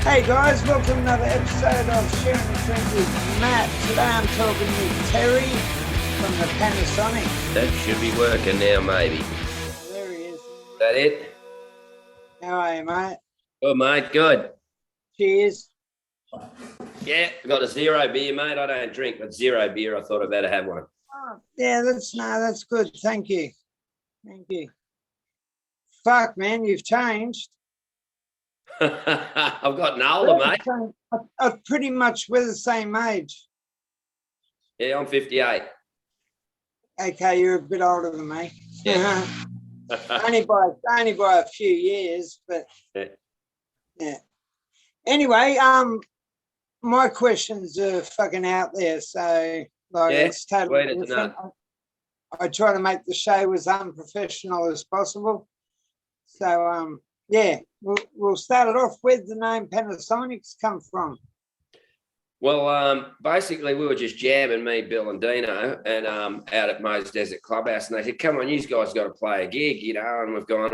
Hey guys, welcome to another episode of Sharing a Drink with Matt. Today I'm talking with Terry from the Panasonics. That should be working now, maybe. There he is. Is that it? How are you, mate? Good, mate. Good. Cheers. Yeah, got a zero beer, mate. I don't drink, but zero beer. I thought I better have one. Oh, yeah, that's good. Thank you. Thank you. Fuck, man, you've changed. I've gotten older, mate. Pretty much we're the same age. Yeah, I'm 58. Okay, you're a bit older than me. Yeah. only by a few years, but yeah. Anyway, my questions are fucking out there, so it's totally different. I try to make the show as unprofessional as possible. So we'll start it off. Where'd the name Panasonics come from? Well, basically we were just jamming, me, Bill and Dino, and out at Mo's Desert Clubhouse, and they said, "Come on, you guys got to play a gig, you know." And we've gone,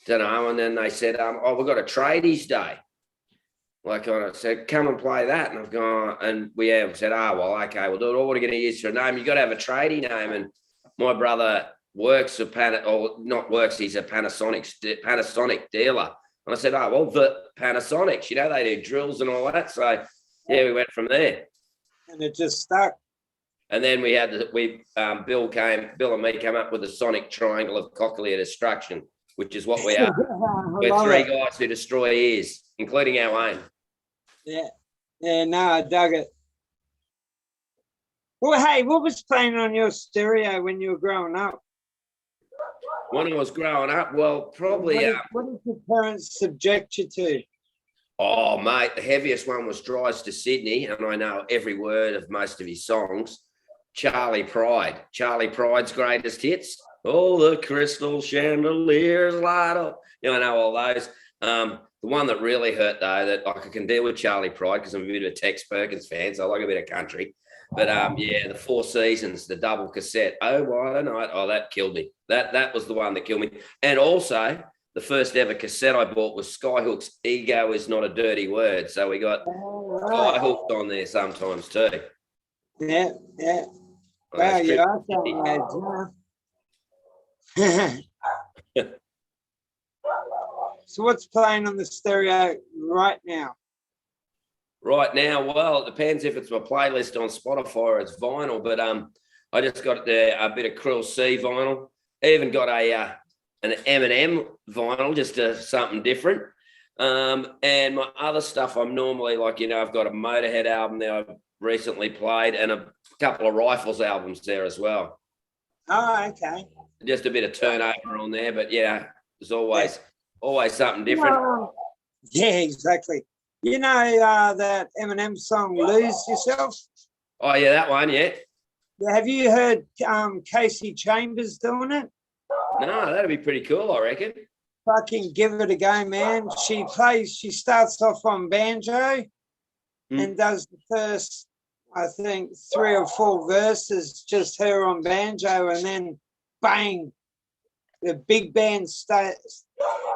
don't know. And then they said, we've got a tradies day. I said, "Come and play that." And I've gone, and we have said, well, okay, we'll do it. What are we going to use for a name? You got to have a tradie name. And my brother works for he's a Panasonic dealer. And I said, the Panasonics, they do drills and all that. So yeah, we went from there. And it just stuck. And then we had Bill and me came up with the sonic triangle of cochlear destruction, which is what we are. We're three guys who destroy ears, including our own. Yeah, no, I dug it. Well, hey, what was playing on your stereo when you were growing up? When I was growing up, well, probably... What did your parents subject you to? Oh, mate, the heaviest one was Drives to Sydney, and I know every word of most of his songs. Charlie Pride's greatest hits. All the crystal chandeliers light up. I know all those. The one that really hurt, though, that I can deal with Charlie Pride because I'm a bit of a Tex Perkins fan, so I like a bit of country. But, the Four Seasons, the double cassette. Oh, why don't I? Oh, that killed me. That was the one that killed me. And also, the first ever cassette I bought was Skyhook's Ego Is Not a Dirty Word. So we got Skyhooked on there sometimes too. Yeah. Wow, you are so lads, So what's playing on the stereo right now? Right now, well, it depends if it's my playlist on Spotify or it's vinyl, but I just got a bit of Krill C vinyl. I even got an Eminem vinyl, just something different. And my other stuff, I'm normally I've got a Motorhead album that I've recently played and a couple of Rifles albums there as well. Oh, okay. Just a bit of turnover on there, but yeah, there's always something different. Yeah, exactly. You know that Eminem song, Lose Yourself? Oh, yeah, that one, yeah. Have you heard Casey Chambers doing it? No, that'd be pretty cool, I reckon. Fucking give it a go, man. She starts off on banjo and does the first, I think, 3 or 4 verses, just her on banjo, and then bang, the big band starts.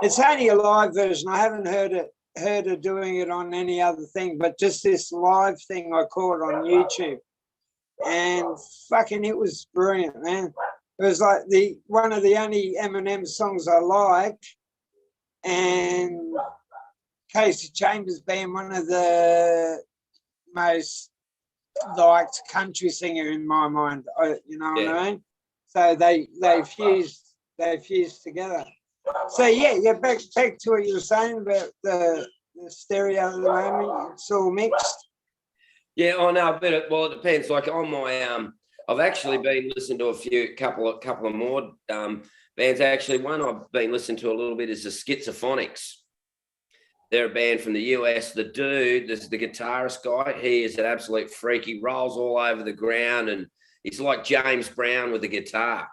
It's only a live version. I haven't heard her doing it on any other thing, but just this live thing I caught on YouTube. And fucking it was brilliant, man. It was like one of the only Eminem songs I liked, and Casey Chambers being one of the most liked country singer in my mind. You know what I mean? So they fused together. So yeah, back to what you were saying about the stereo at the moment. It's all mixed. Yeah, I know, but it depends. Like on my I've actually been listening to a couple of more bands. Actually, one I've been listening to a little bit is the Schizophonics. They're a band from the US. The dude, this is the guitarist guy. He is an absolute freak. He rolls all over the ground, and he's like James Brown with the guitar.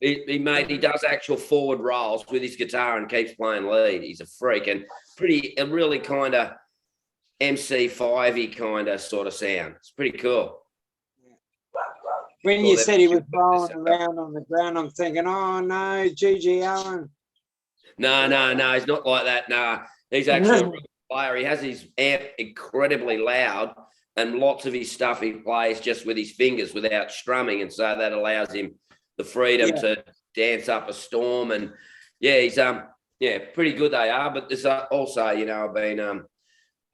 He does actual forward rolls with his guitar and keeps playing lead. He's a freak and a really kind of MC5-y kind of sort of sound. It's pretty cool. When you said he was rolling around on the ground, I'm thinking, oh no, G.G. Allen. No, he's not like that. No, He's actually a real player. He has his amp incredibly loud, and lots of his stuff he plays just with his fingers without strumming, and so that allows him the freedom to dance up a storm. And yeah, he's pretty good they are. But there's also, you know, I've been the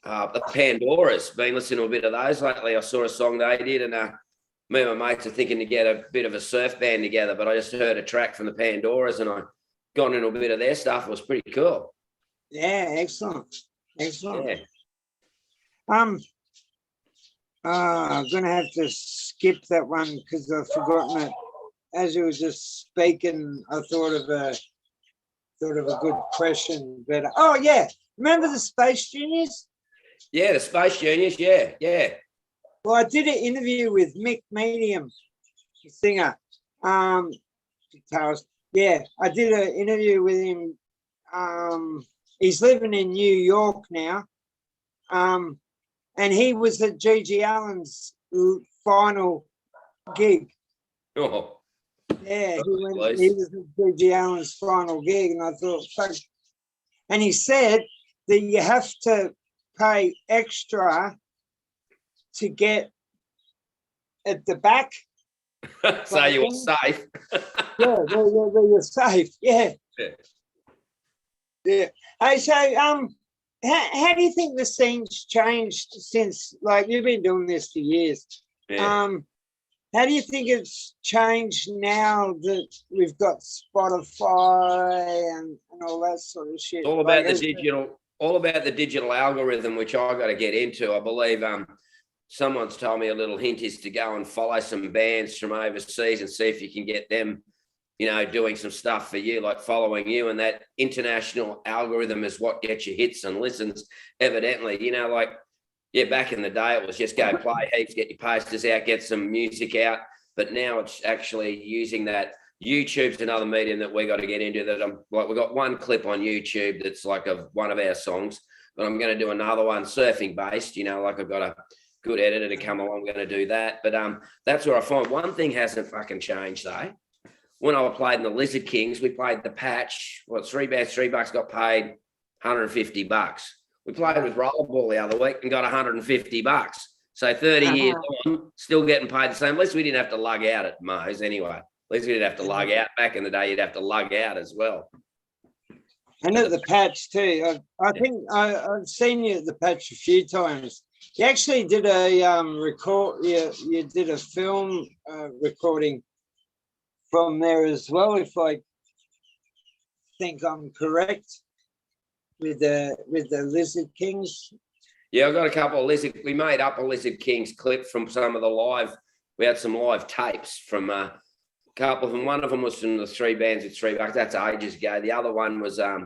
Pandoras, been listening to a bit of those lately. I saw a song they did, and me and my mates are thinking to get a bit of a surf band together, but I just heard a track from the Pandoras and I got into a bit of their stuff. It was pretty cool. Yeah, excellent. Yeah. I'm gonna have to skip that one because I've forgotten it. As you were just speaking, I thought of a good question. But remember the Space Juniors? Yeah, the Space Juniors. Yeah. Well, I did an interview with Mick Medium, the singer, guitarist. Yeah, I did an interview with him. He's living in New York now. And he was at G.G. Allen's final gig. Oh. Yeah, he was at G.G. Allen's final gig, and I thought, fuck. And he said that you have to pay extra to get at the back. So you were safe. You're safe. Yeah. Hey, so how do you think the scene's changed since, like, you've been doing this for years? Yeah. How do you think it's changed now that we've got Spotify and all that sort of shit? All about the digital algorithm, which I got to get into. I believe someone's told me a little hint is to go and follow some bands from overseas and see if you can get them, you know, doing some stuff for you, like following you. And that international algorithm is what gets you hits and listens, evidently. You know, like, yeah, back in the day, it was just go play heaps, get your posters out, get some music out. But now it's actually using that. YouTube's another medium that we got to get into. That we've got one clip on YouTube that's like one of our songs, but I'm going to do another one surfing based. You know, like I've got a good editor to come along. I'm going to do that. But that's where I find one thing hasn't fucking changed though. When I played in the Lizard Kings, we played the Patch. Well, $3 got paid $150. We played with Rollerball the other week and got $150. So 30 years on, still getting paid the same. At least we didn't have to lug out at Moe's anyway. At least we didn't have to lug out. Back in the day, you'd have to lug out as well. And at the Patch too. I think I've seen you at the Patch a few times. You actually did a record. You did a film recording from there as well, if I think I'm correct, with the Lizard Kings. Yeah, I got a couple of we made up a Lizard Kings clip from some of the live. We had some live tapes from a couple of them. One of them was from the three bands at $3. That's ages ago. The other one was, I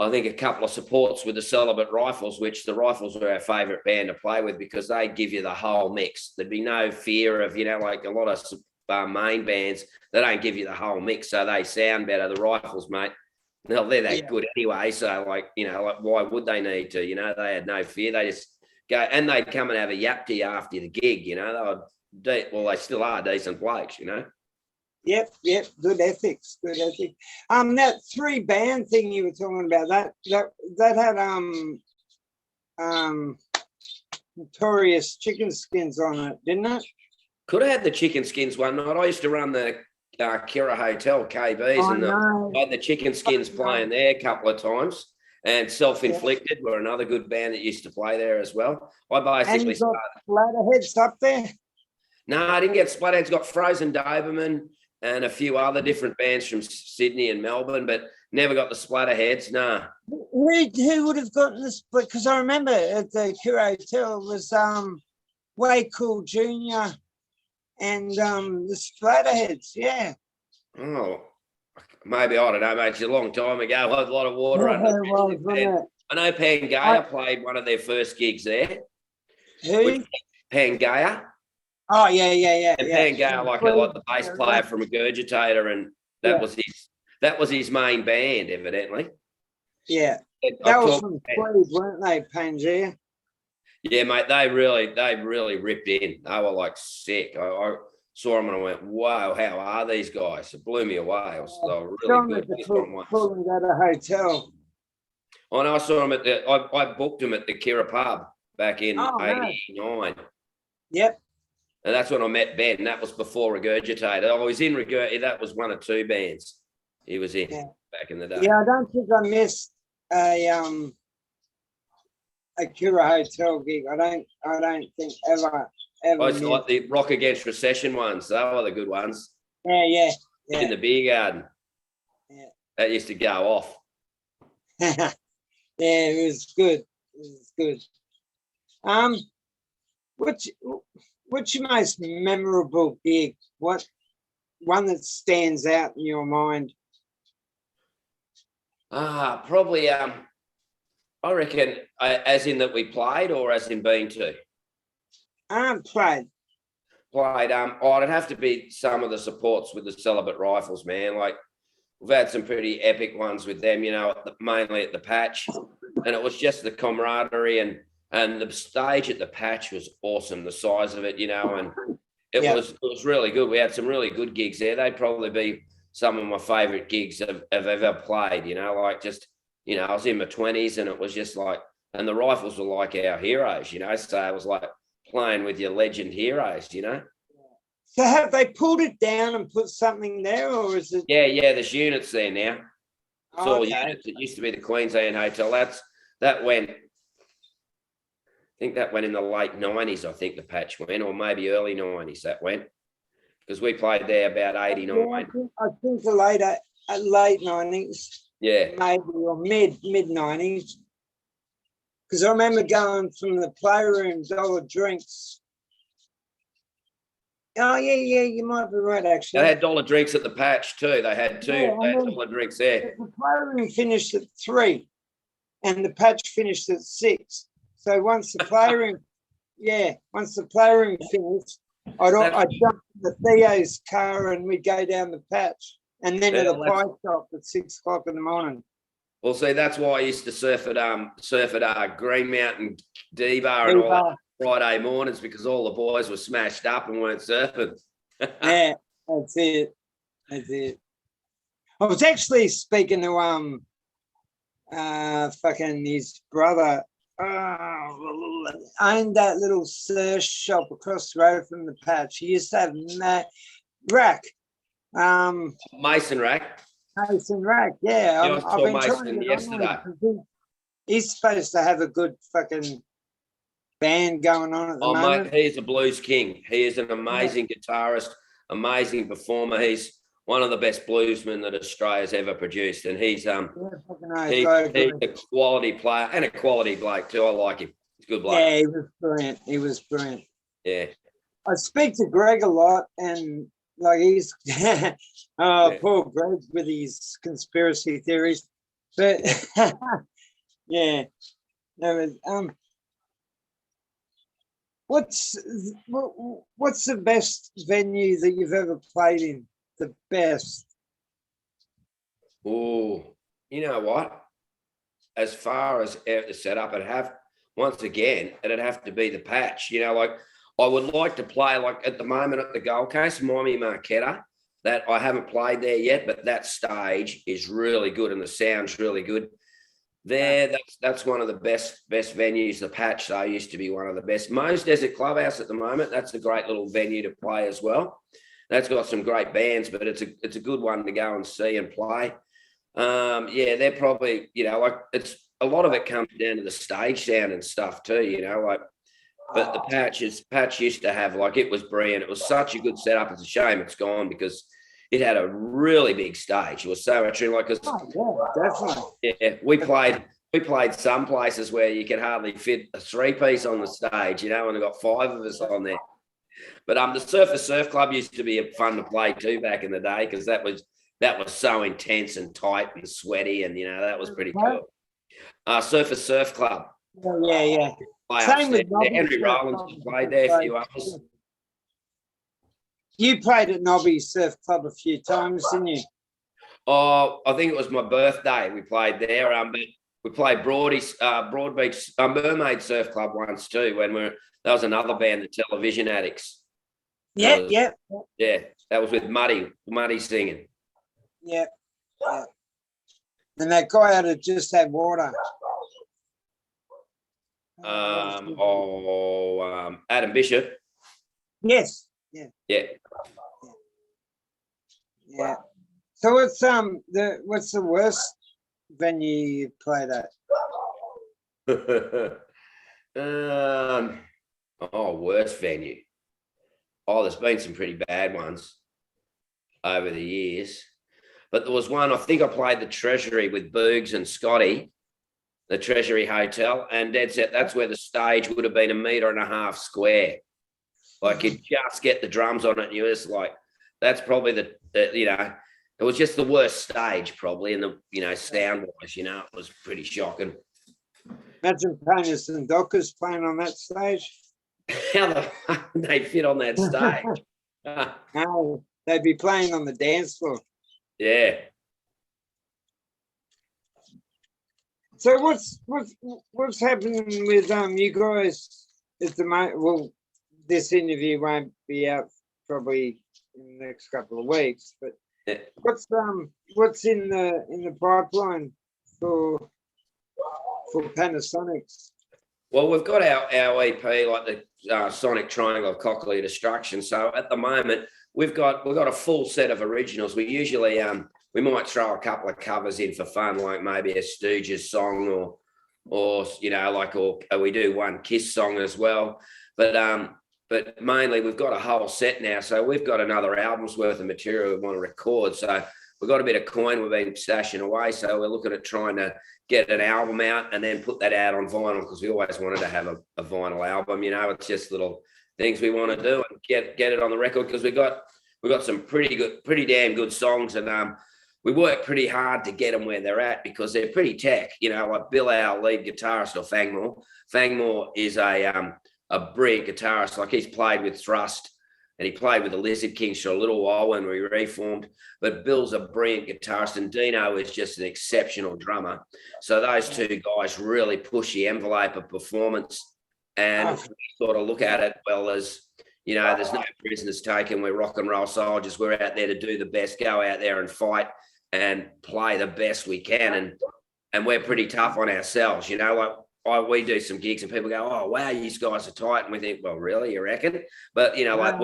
think, a couple of supports with the Celibate Rifles, which the Rifles were our favourite band to play with because they give you the whole mix. There'd be no fear of, you know, like a lot of main bands, they don't give you the whole mix, so they sound better. The Rifles, mate, they're that good anyway. So, like, you know, like, why would they need to? You know, they had no fear. They just go, and they'd come and have a yap to you after the gig. You know, they still are decent blokes. You know. Yep. Good ethics. That 3-band thing you were talking about, that had Notorious Chicken Skins on it, didn't it? Could have had the Chicken Skins one night. I used to run the Kira Hotel, KB's, I had the Chicken Skins playing there a couple of times. And Self-Inflicted were another good band that used to play there as well. I basically started. Splatterheads up there? No, I didn't get Splatterheads. Got Frozen Doberman and a few other different bands from Sydney and Melbourne, but never got the Splatterheads. No. Who would have gotten this? Because I remember at the Kira Hotel was Way Cool Jr. and the Splatterheads, yeah. Oh, maybe, I don't know, mate. It's a long time ago. I had a lot of water under the I know Pangaea played one of their first gigs there. Who? Pangaea. Oh, yeah. And Pangaea, like the bass player from Regurgitator, and that was his main band, evidently. Yeah. That was from Tweed, weren't they, Pangaea? Yeah, mate, they really ripped in. They were like sick. I saw them and I went, wow, how are these guys? It blew me away. They were really good. Calling that a hotel. And I saw him I booked him at the Kira pub back in no. '89. Yep. And that's when I met Ben. That was before Regurgitated. I was in Regurgitated. That was one of two bands he was in back in the day. Yeah, I don't think I missed a Cura Hotel gig. I don't think ever. I used to like the Rock Against Recession ones. They were the good ones. Yeah. In the beer garden. Yeah. That used to go off. Yeah, it was good. What's your most memorable gig? What one that stands out in your mind? Probably. I reckon, as in that we played, or as in been to. Played. It'd have to be some of the supports with the Celibate Rifles, man. Like we've had some pretty epic ones with them, you know, mainly at the Patch, and it was just the camaraderie and the stage at the Patch was awesome. The size of it, you know, and it was really good. We had some really good gigs there. They'd probably be some of my favourite gigs I've ever played. You know, like just, you know, I was in my 20s, and it was just like, and the Rifles were like our heroes, you know. So it was like playing with your legend heroes, you know. So have they pulled it down and put something there, or is it? Yeah, there's units there now. It's all units. It used to be the Queensland Hotel. That went. I think that went in the late 90s. I think the Patch went, or maybe early 90s. That went because we played there about 89. I think the late 90s. Yeah, maybe, or mid 90s. Because I remember going from the playroom, dollar drinks. Oh, yeah, you might be right, actually. they had dollar drinks at the Patch too. They had dollar drinks there. The playroom finished at 3, and the Patch finished at 6. So once the playroom finished, I'd jump in the Theo's car and we'd go down the Patch, and then at a pie shop at 6 o'clock in the morning. Well, see, that's why I used to surf at Green Mountain D-Bar and all that Friday mornings, because all the boys were smashed up and weren't surfing. Yeah, that's it. I was actually speaking to fucking his brother. Owned that little surf shop across the road from the Patch. He used to have rack. Mason Rack. Mason Rack, yeah. I saw Mason yesterday. He's supposed to have a good fucking band going on at the moment. Mate, he's a blues king. He is an amazing guitarist, amazing performer. He's one of the best bluesmen that Australia's ever produced, and he's a quality player and a quality bloke too. I like him. He's a good bloke. Yeah, he was brilliant. Yeah. I speak to Greg a lot, and like he's poor Greg with his conspiracy theories. But yeah. What's the best venue that you've ever played in? The best? Oh, you know what? As far as the setup, it'd have to be the Patch. You know, like I would like to play like at the moment at the Gold Coast, Miami Marquetta. That I haven't played there yet, but that stage is really good and the sound's really good. There, that's one of the best venues. The Patch, though, used to be one of the best. Mo's Desert Clubhouse at the moment, that's a great little venue to play as well. That's got some great bands, but it's a good one to go and see and play. They're probably, you know, like it's a lot of it comes down to the stage sound and stuff too, you know, like. But the Patch used to have, like, it was brilliant. It was such a good setup. It's a shame it's gone because it had a really big stage. It was so much like, definitely. Yeah, we played some places where you could hardly fit a 3-piece on the stage, you know, and we got 5 of us on there. But the Surfer Surf Club used to be fun to play too back in the day because that was so intense and tight and sweaty, and you know that was pretty cool. Surfer Surf Club. Yeah. Same with Henry Rollins played there, a few others. You played at Nobby Surf Club a few times, didn't you? Oh, I think it was my birthday. We played there. But we played Broad Beach Mermaid Surf Club once too. That was another band, the Television Addicts. Yeah. That was with Muddy singing. Yeah. And that guy had to just have water. Adam Bishop. Yes. Yeah. Yeah. Yeah. So what's the worst venue you played at? Worst venue. Oh, there's been some pretty bad ones over the years. But there was one, I think I played the Treasury with Boogs and Scotty, the Treasury Hotel, and that's where the stage would have been 1.5 meters square. Like you just get the drums on it, and you're just like, that's probably the it was just the worst stage probably, and the sound wise, it was pretty shocking. Imagine Panis and Dockers playing on that stage. How the fuck they fit on that stage? No, they'd be playing on the dance floor. Yeah. So what's happening with you guys at the moment? Well, this interview won't be out probably in the next couple of weeks, but Yeah. What's in the pipeline for Panasonics? Well, we've got our EP, like the Sonic Triangle of Cochlear Destruction. So at the moment, we've got a full set of originals. We usually we might throw a couple of covers in for fun, like maybe a Stooges song or we do one Kiss song as well. But mainly we've got a whole set now. So we've got another album's worth of material we want to record. So we've got a bit of coin we've been stashing away. So we're looking at trying to get an album out and then put that out on vinyl, because we always wanted to have a vinyl album. It's just little things we want to do and get it on the record, because we've got some pretty damn good songs, and we work pretty hard to get them where they're at, because they're pretty tech. Like Bill, our lead guitarist, or Fangmore is a brilliant guitarist. Like, he's played with Thrust and he played with the Lizard Kings for a little while when we reformed. But Bill's a brilliant guitarist, and Dino is just an exceptional drummer. So those two guys really push the envelope of performance, and we sort of look at it, well, as there's no prisoners taken. We're rock and roll soldiers. We're out there to do the best, go out there and fight and play the best we can. And we're pretty tough on ourselves. We do some gigs and people go, "Oh, wow, you guys are tight." And we think, well, really, you reckon? But, like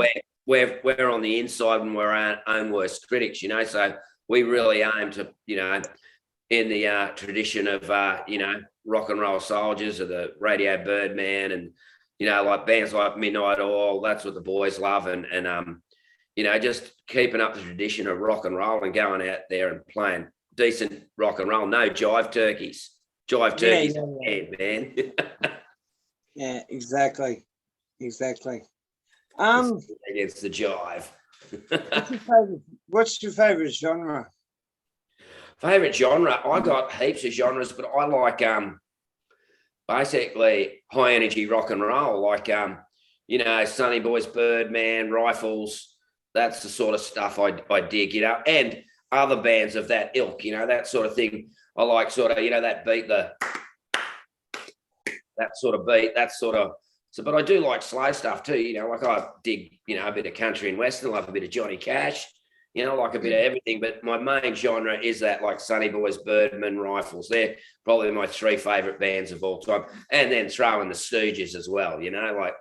we're on the inside and we're our own worst critics, so we really aim to, in the tradition of, rock and roll soldiers, or the Radio Birdman, and, like bands like Midnight Oil, that's what the boys love. And just keeping up the tradition of rock and roll and going out there and playing decent rock and roll. No jive turkeys. Jive turkeys, man. Yeah, exactly. Against the jive. What's your favorite genre? Favorite genre? I got heaps of genres, but I like basically high energy rock and roll, like Sonny Boys, Birdman, Rifles. That's the sort of stuff I dig, and other bands of that ilk, that sort of thing. I like sort of, that beat, that sort of beat, but I do like slow stuff too, like I dig, a bit of country and western, like a bit of Johnny Cash, like a bit of everything. But my main genre is that, like Sonny Boys, Birdman, Rifles. They're probably my 3 favorite bands of all time. And then throw in the Stooges as well, like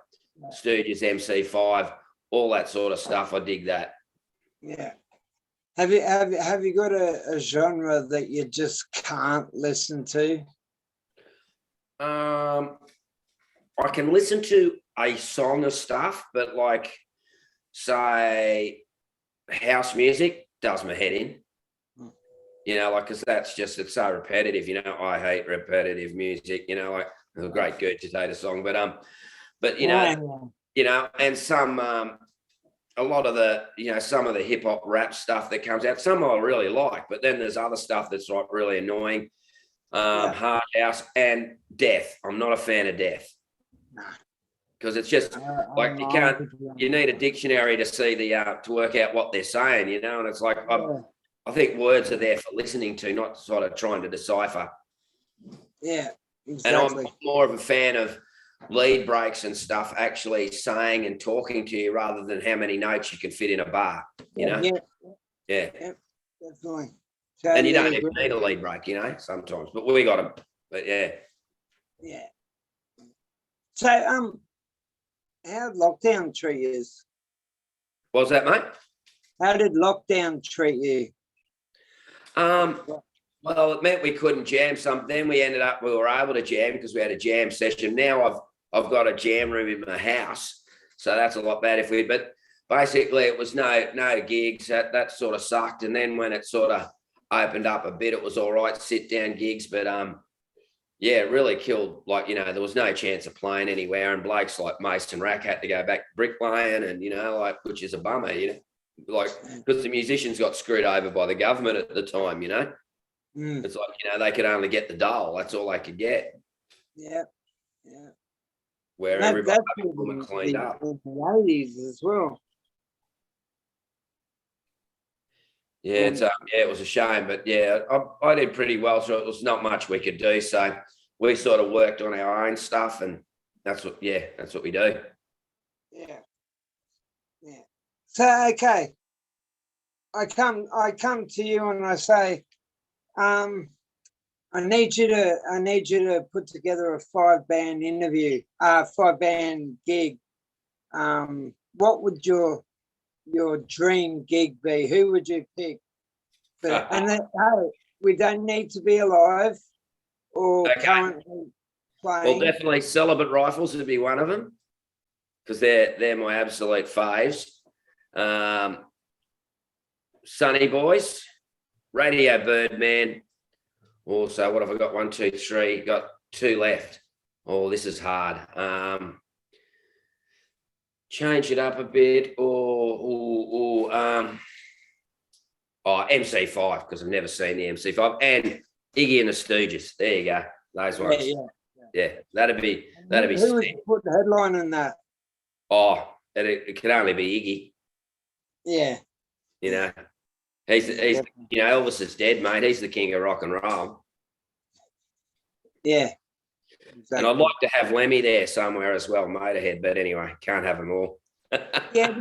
Stooges, MC5, all that sort of stuff. I dig that. Yeah. Have you got a genre that you just can't listen to? I can listen to a song of stuff, but like, say, house music does my head in. Because it's so repetitive. I hate repetitive music. Like a great Gurgitator song, but and some. A lot of the, some of the hip hop rap stuff that comes out, some I really like, but then there's other stuff that's like really annoying. Hard house and death. I'm not a fan of death, because it's just like you need a dictionary to see to work out what they're saying, and it's like, I think words are there for listening to, not sort of trying to decipher. Yeah, exactly. And I'm more of a fan of lead breaks and stuff actually saying and talking to you, rather than how many notes you can fit in a bar, Yeah, definitely. And you don't even need a lead break, sometimes, but we got them. But yeah. So how did lockdown treat you? What was that, mate? How did lockdown treat you? Well, it meant we couldn't jam some. Then we were able to jam because we had a jam session. Now I've got a jam room in my house. So that's a lot better but basically it was no gigs. That sort of sucked. And then when it sort of opened up a bit, it was all right, sit down gigs. But yeah, it really killed, like, there was no chance of playing anywhere. And blokes like Mason Rack had to go back bricklaying and, which is a bummer, because the musicians got screwed over by the government at the time, It's like, they could only get the dole. That's all they could get. Yeah. Where everybody cleaned up. The 80s as well. Yeah, it was a shame, but yeah, I did pretty well. So it was not much we could do. So we sort of worked on our own stuff, and that's what we do. Yeah. So okay, I come to you and I say, I need you to put together a 5-band interview, 5-band gig. What would your dream gig be? Who would you pick? We don't need to be alive or currently playing. Well, definitely Celibate Rifles would be one of them because they're my absolute faves. Sunny Boys, Radio Birdman. Also, what have I got? 1, 2, 3. Got 2 left. Oh, this is hard. Change it up a bit, or MC5 because I've never seen the MC5 and Iggy and the Stooges. There you go, those ones. Yeah, that'd be. Who would you put the headline in that? Oh, it can only be Iggy. Yeah. He's Elvis is dead, mate. He's the king of rock and roll. Yeah. Exactly. And I'd like to have Lemmy there somewhere as well, Motorhead. But anyway, can't have them all. Yeah,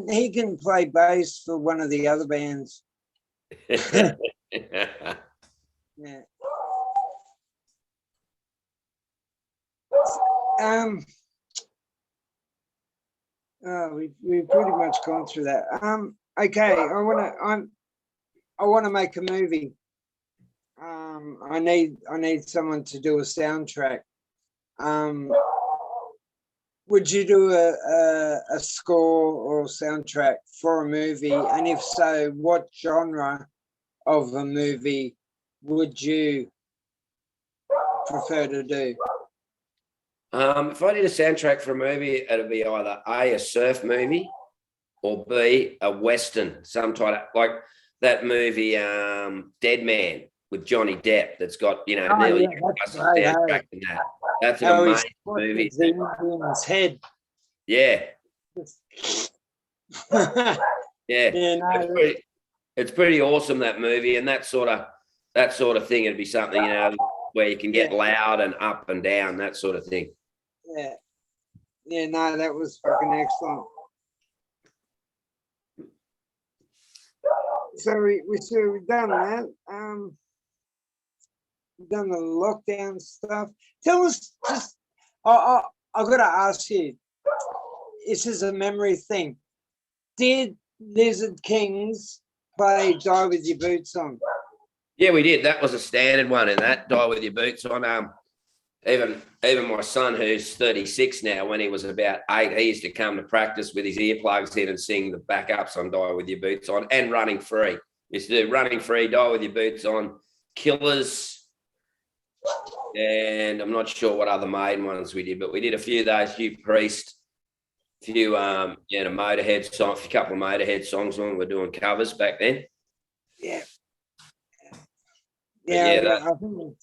he can play bass for one of the other bands. Yeah. We've pretty much gone through that. Okay, I wanna make a movie. I need someone to do a soundtrack. Would you do a score or a soundtrack for a movie? And if so, what genre of a movie would you prefer to do? If I did a soundtrack for a movie, it'd be either A, a surf movie, or B, a Western, some type of, like that movie Dead Man with Johnny Depp that's got, nearly soundtrack in that. That's an amazing movie. In his head. Yeah. Yeah. It's pretty awesome, that movie, and that sort of thing. It'd be something, where you can get loud and up and down, that sort of thing. Yeah, no, that was fucking excellent. So we've done that. We've done the lockdown stuff. Tell us, just I've got to ask you. This is a memory thing. Did Lizard Kings play "Die with Your Boots On"? Yeah, we did. That was a standard one, and that "Die with Your Boots On." Even my son, who's 36 now, when he was about 8, he used to come to practice with his earplugs in and sing the backups on "Die with Your Boots On" and "Running Free." He used to do "Running Free," "Die with Your Boots On," "Killers," and I'm not sure what other main ones we did, but we did a few of those. Hugh Priest, a few Motorhead songs, a couple of Motorhead songs when we were doing covers back then. Yeah. Yeah, I think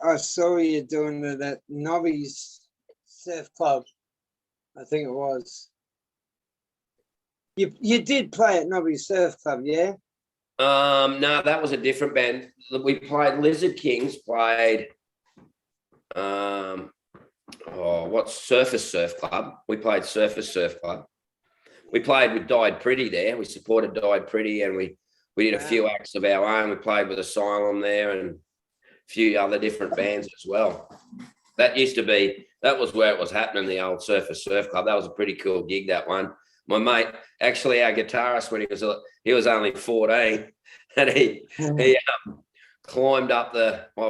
I saw you doing it at Nobby's Surf Club. I think it was. You did play at Nobby's Surf Club, yeah? No, that was a different band. We played Lizard Kings, played what's Surface Surf Club. We played Surface Surf Club. We played with Died Pretty there. We supported Died Pretty, and we did a few acts of our own. We played with Asylum there and a few other different bands as well. That used to be, that was where it was happening, the old Surface Surf Club. That was a pretty cool gig, that one. My mate, actually our guitarist, when he was only 14, and he climbed up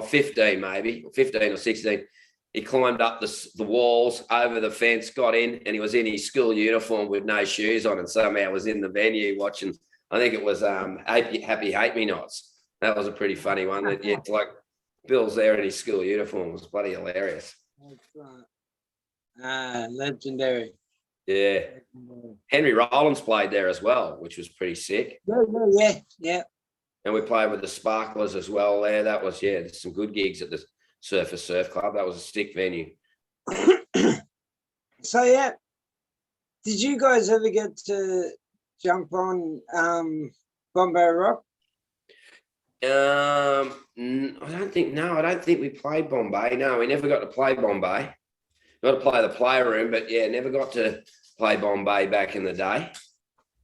15 maybe, 15 or 16. He climbed up the walls over the fence, got in, and he was in his school uniform with no shoes on, and somehow was in the venue watching. I think it was Happy Hate Me Nots. That was a pretty funny one. It's like Bill's there in his school uniform. It was bloody hilarious. That's right. Legendary. Yeah. Henry Rollins played there as well, which was pretty sick. Yeah. And we played with the Sparklers as well there. That was, there's some good gigs at the Surface Surf Club. That was a sick venue. So, yeah. Did you guys ever get to jump on Bombay Rock? I don't think we played Bombay. No, we never got to play Bombay. Got to play the playroom, but never got to play Bombay back in the day.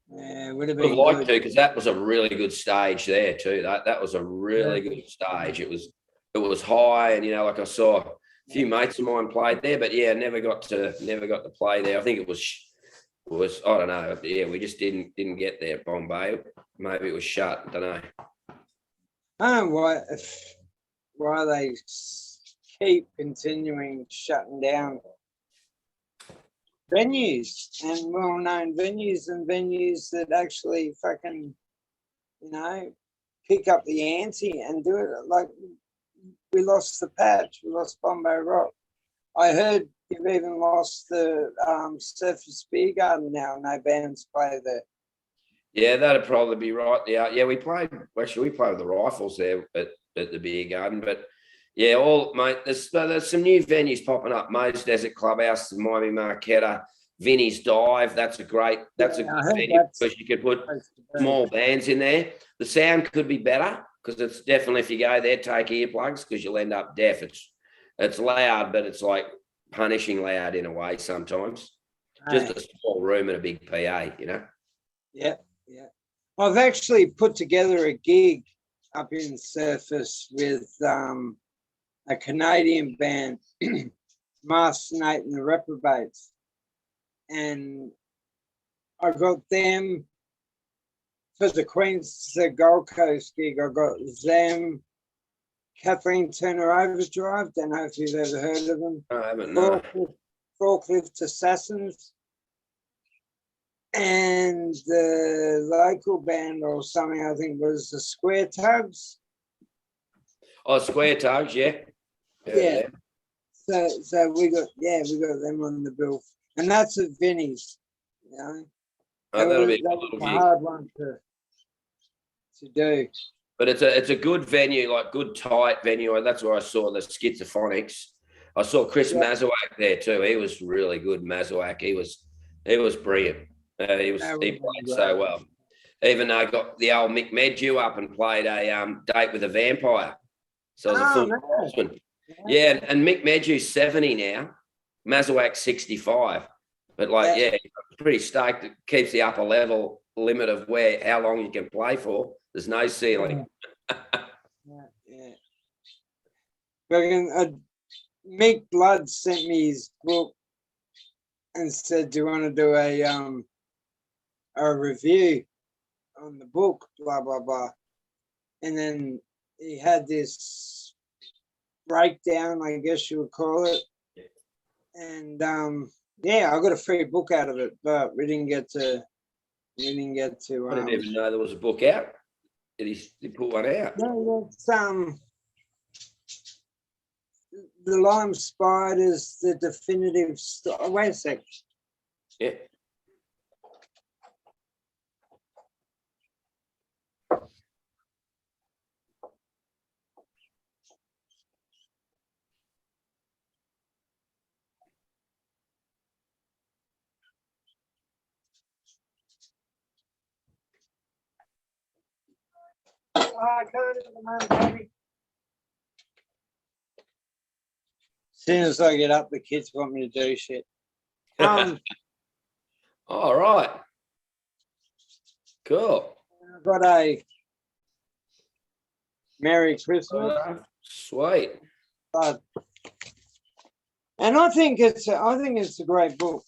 Yeah, it would have been liked to, because that was a really good stage there too. That was a really good stage. It was high, and like I saw a few mates of mine played there, but never got to play there. I think it was I don't know. We just didn't get there at Bombay. Maybe it was shut. I don't know. I don't know why they keep continuing shutting down venues and well-known venues and venues that actually fucking, pick up the ante and do it. Like, we lost the Patch, we lost Bombay Rock. I heard you've even lost the Surface Beer Garden now. No bands play there. Yeah, that'd probably be right. Yeah, we played with the Rifles there at the Beer Garden, but mate, there's some new venues popping up. Mo's Desert Clubhouse, Miami Marquetta, Vinny's Dive. That's a great venue because you could put small bands in there. The sound could be better because it's definitely, if you go there, take earplugs because you'll end up deaf. It's loud, but it's like punishing loud in a way sometimes. Just a small room and a big PA, Yeah. I've actually put together a gig up in Surface with a Canadian band, Master Nate and the Reprobates. And I got them for the Gold Coast gig. I got them, Kathleen Turner Overdrive. Don't know if you've ever heard of them. I haven't, no. Forklift Assassins. And the local band or something, I think, was the Square Tugs. Oh, Square Tugs, yeah. So we got them on the bill, and that's at Vinny's. That'll be a hard one to do. But it's a good venue, like good tight venue, and that's where I saw the Schizophonics. I saw Chris Mazurek there too. He was really good. Mazurek, he was brilliant. He played so well. Even though I got the old Mick Medju up and played a Date with a Vampire. So it was a full horseman. Yeah, and Mick Medju's 70 now. Mazurek 65. But pretty stoked. It keeps the upper level limit of how long you can play for. There's no ceiling. Mick Blood sent me his book and said, "Do you want to do a review on the book, blah, blah, blah." And then he had this breakdown, I guess you would call it. And I got a free book out of it, but we didn't get to. I didn't even know there was a book out. Did he put one out? No, it's The Lime Spiders, the definitive story. Wait a sec. Yeah. I can't at the moment, baby. As soon as I get up, the kids want me to do shit. All right. Cool. I've got a Merry Christmas. Sweet. But And I think it's a great book.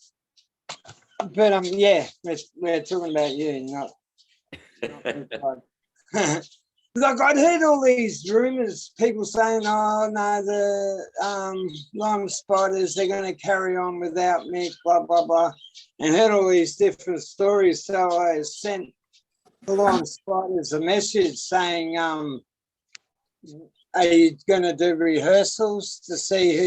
But yeah, we're talking about you, not like I'd heard all these rumors, people saying, "Oh no, the lime spiders, they're going to carry on without Mick, blah blah blah," and heard all these different stories. So I sent the lime spiders a message saying, "Are you going to do rehearsals to see who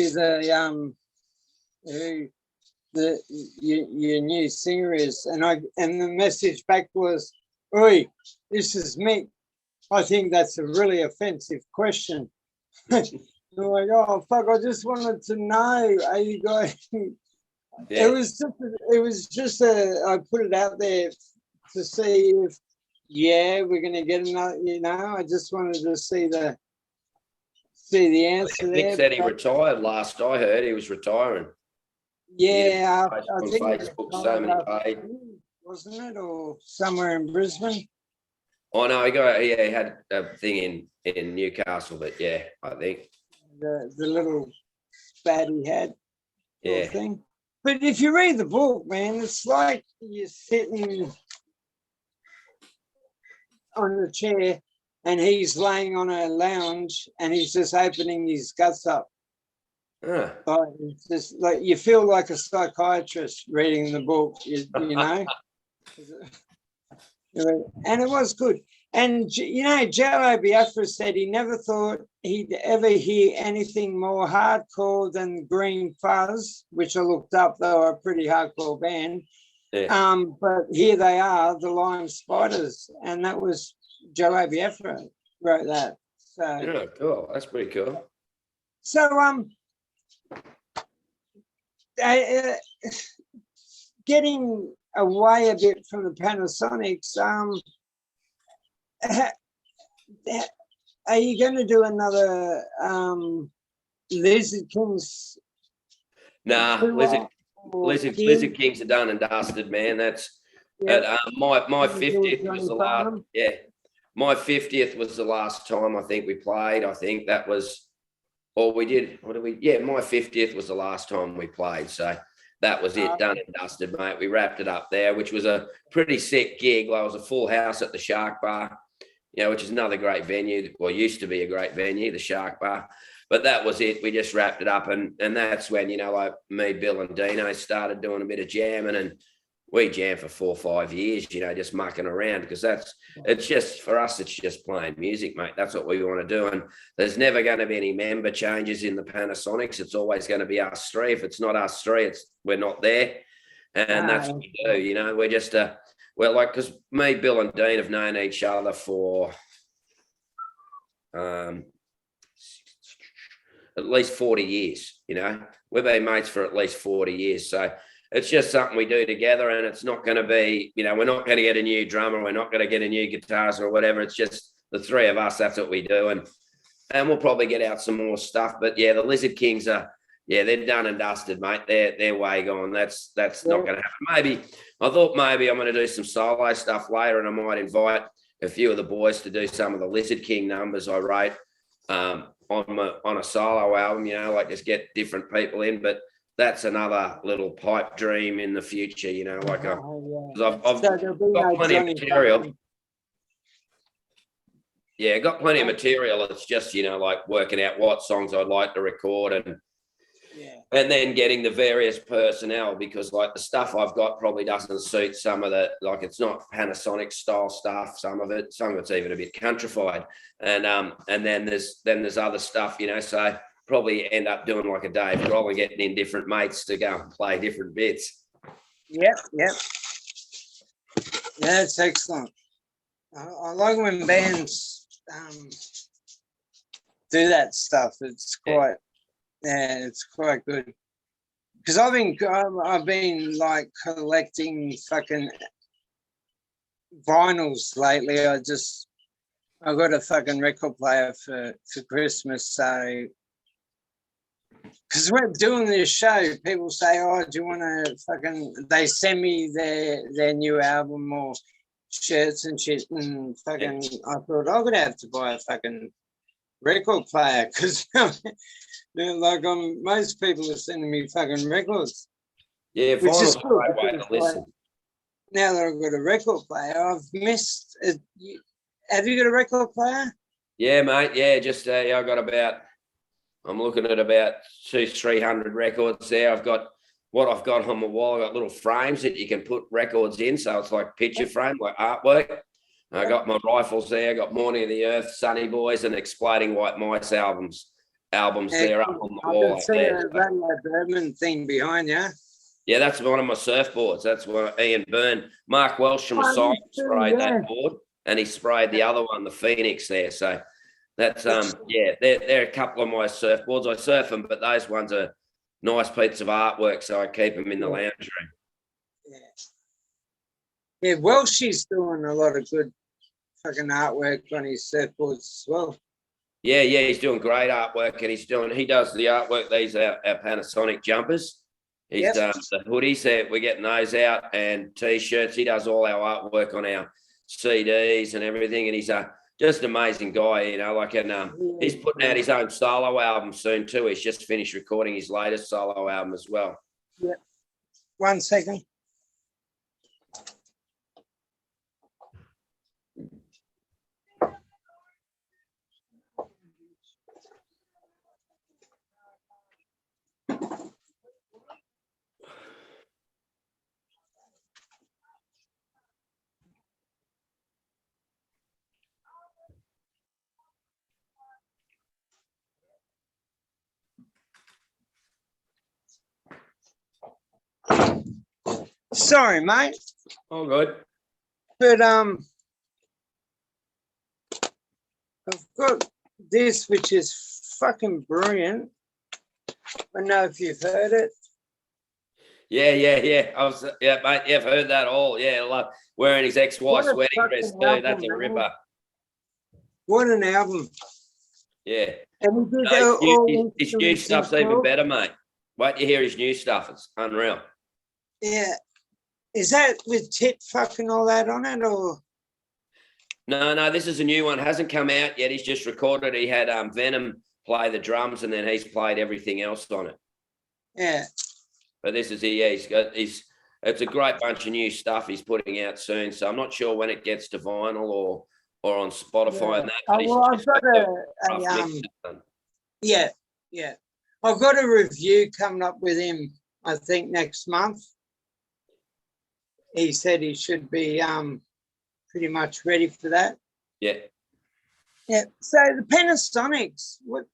your new singer is?" And the message back was, "Oi, this is Mick. I think that's a really offensive question." I'm like, "Oh fuck! I just wanted to know, are you guys?" Yeah. It was just I put it out there to see if we're gonna get another. I just wanted to see the answer Nick there. said he retired last I heard. He was retiring. Yeah, I On think Facebook, so many paid. Wasn't it, or somewhere in Brisbane? Oh no, he had a thing in Newcastle, but yeah, I think The little spat he had, yeah. thing. But if you read the book, man, it's like you're sitting on the chair and he's laying on a lounge and he's just opening his guts up. It's just like you feel like a psychiatrist reading the book, and it was good. And Jello Biafra said he never thought he'd ever hear anything more hardcore than Green Fuzz, which I looked up. They were a pretty hardcore band. Yeah. But here they are, the Lime Spiders, and that was Jello Biafra wrote that. So yeah, cool. That's pretty cool. So getting away a bit from the Panasonics, are you going to do another Lizard Kings? Nah, Lizard Kings are done and dusted, man. That's my 50th was the last. Yeah, my 50th was the last time I think we played. I think that was, or we did. What did we? Yeah, my 50th was the last time we played. So that was it, done and dusted, mate. We wrapped it up there, which was a pretty sick gig. Like, it was a full house at the Shark Bar, which is another great venue. Well, used to be a great venue, the Shark Bar. But that was it. We just wrapped it up. And that's when, like me, Bill and Dino started doing a bit of jamming, and we jammed for 4 or 5 years, just mucking around, because it's just, for us, it's just playing music, mate. That's what we want to do. And there's never going to be any member changes in the Panasonics. It's always going to be us three. If it's not us three, we're not there. And that's what we do, we're just, because me, Bill and Dean have known each other for at least 40 years, We've been mates for at least 40 years. So it's just something we do together, and it's not going to be, we're not going to get a new drummer. We're not going to get a new guitarist or whatever. It's just the three of us. That's what we do. And we'll probably get out some more stuff. But yeah, the Lizard Kings they're done and dusted, mate. They're way gone. That's not going to happen. I thought maybe I'm going to do some solo stuff later, and I might invite a few of the boys to do some of the Lizard King numbers I wrote on a solo album, like just get different people in. But that's another little pipe dream in the future, like I've got plenty of material. Yeah, got plenty of material. It's just, like working out what songs I'd like to record and then getting the various personnel, because like the stuff I've got probably doesn't suit some of the, like, it's not Panasonic style stuff. Some of it's even a bit countrified. And then there's other stuff, so probably end up doing like a Dave Grohl and getting in different mates to go and play different bits. Yep. Yeah, it's excellent. I like when bands do that stuff. It's quite, it's quite good. Because I've been like collecting fucking vinyls lately. I got a fucking record player for Christmas, so. Because we're doing this show, people say, "Oh, do you want to fucking?" They send me their new album or shirts and shit, and fucking. I thought I would have to buy a fucking record player because like most people are sending me fucking records. Yeah, Which is vinyl's a cool. great way to listen. Now that I've got a record player, I've missed it. Have you got a record player? Yeah, mate. Yeah, just I got I'm looking at about 200-300 records there. I've got on my wall. I got little frames that you can put records in, so it's like picture frame, like artwork. I got my rifles there. I got Morning of the Earth, Sunny Boys, and Exploding White Mice albums there up on the wall. I've been seeing a Radio Berman thing behind you. Yeah, that's one of my surfboards. That's one Ian Byrne. Mark Welsh from Asylum sprayed that board, and he sprayed the other one, the Phoenix there. So that's they're a couple of my surfboards. I surf them, but those ones are nice pieces of artwork, so I keep them in the lounge room. Yeah, Welsh is doing a lot of good fucking artwork on his surfboards as well. Yeah, he's doing great artwork, and he does the artwork. These are our Panasonic jumpers. He's done the hoodies there. We're getting those out, and t-shirts. He does all our artwork on our CDs and everything, and he's just an amazing guy, you know. Like, and he's putting out his own solo album soon too. He's just finished recording his latest solo album as well. Yeah. 1 second. Sorry, mate. All good. But I've got this, which is fucking brilliant. I don't know if you've heard it. Yeah. Mate. Yeah, I've heard that all. Yeah, I love wearing his ex-wife's wedding dress too. That's a ripper. What an album. Yeah. And his new stuff's even better, mate. Wait till you hear his new stuff. It's unreal. Yeah. Is that with tit fucking all that on it, or? No, this is a new one. Hasn't come out yet. He's just recorded. He had Venom play the drums, and then he's played everything else on it. Yeah. But this is it's a great bunch of new stuff he's putting out soon. So I'm not sure when it gets to vinyl or on Spotify and that. I've got I've got a review coming up with him, I think, next month. He said he should be pretty much ready for that. Yeah. Yeah. So the Panasonics, what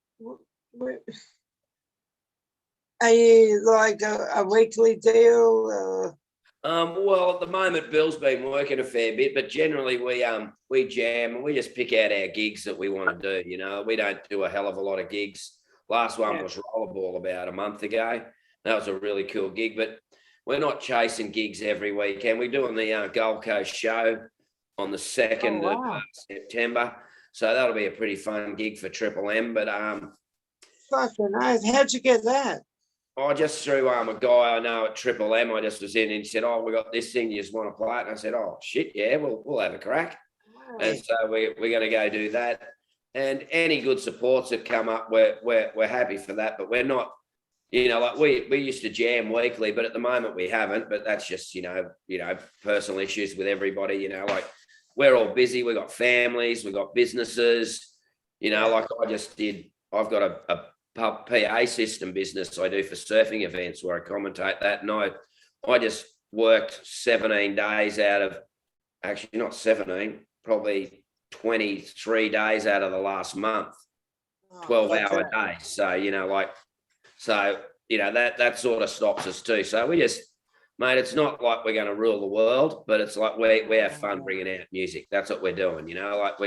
are you like a weekly deal? Well, at the moment, Bill's been working a fair bit, but generally we jam and we just pick out our gigs that we want to do. You know, we don't do a hell of a lot of gigs. Last one was Rollerball about a month ago. That was a really cool gig, but we're not chasing gigs every weekend. We're doing the Gold Coast show on the 2nd of September. So that'll be a pretty fun gig for Triple M. But fucking oath, how'd you get that? I just threw a guy I know at Triple M. I just was in and he said, "Oh, we got this thing. You just want to play it?" And I said, "Oh shit, yeah, we'll have a crack." And so we're going to go do that. And any good supports that come up, we're happy for that. But we're not, you know, like we used to jam weekly, but at the moment we haven't. But that's just, you know, personal issues with everybody. You know, like we're all busy. We've got families. We've got businesses. You know, like I've got a PA system business I do for surfing events where I commentate that. And I just worked 17 days out of, actually not 17, probably 23 days out of the last month, 12-hour days. So, you know, that sort of stops us too. So we just, mate, it's not like we're going to rule the world, but it's like we have fun bringing out music. That's what we're doing, you know, like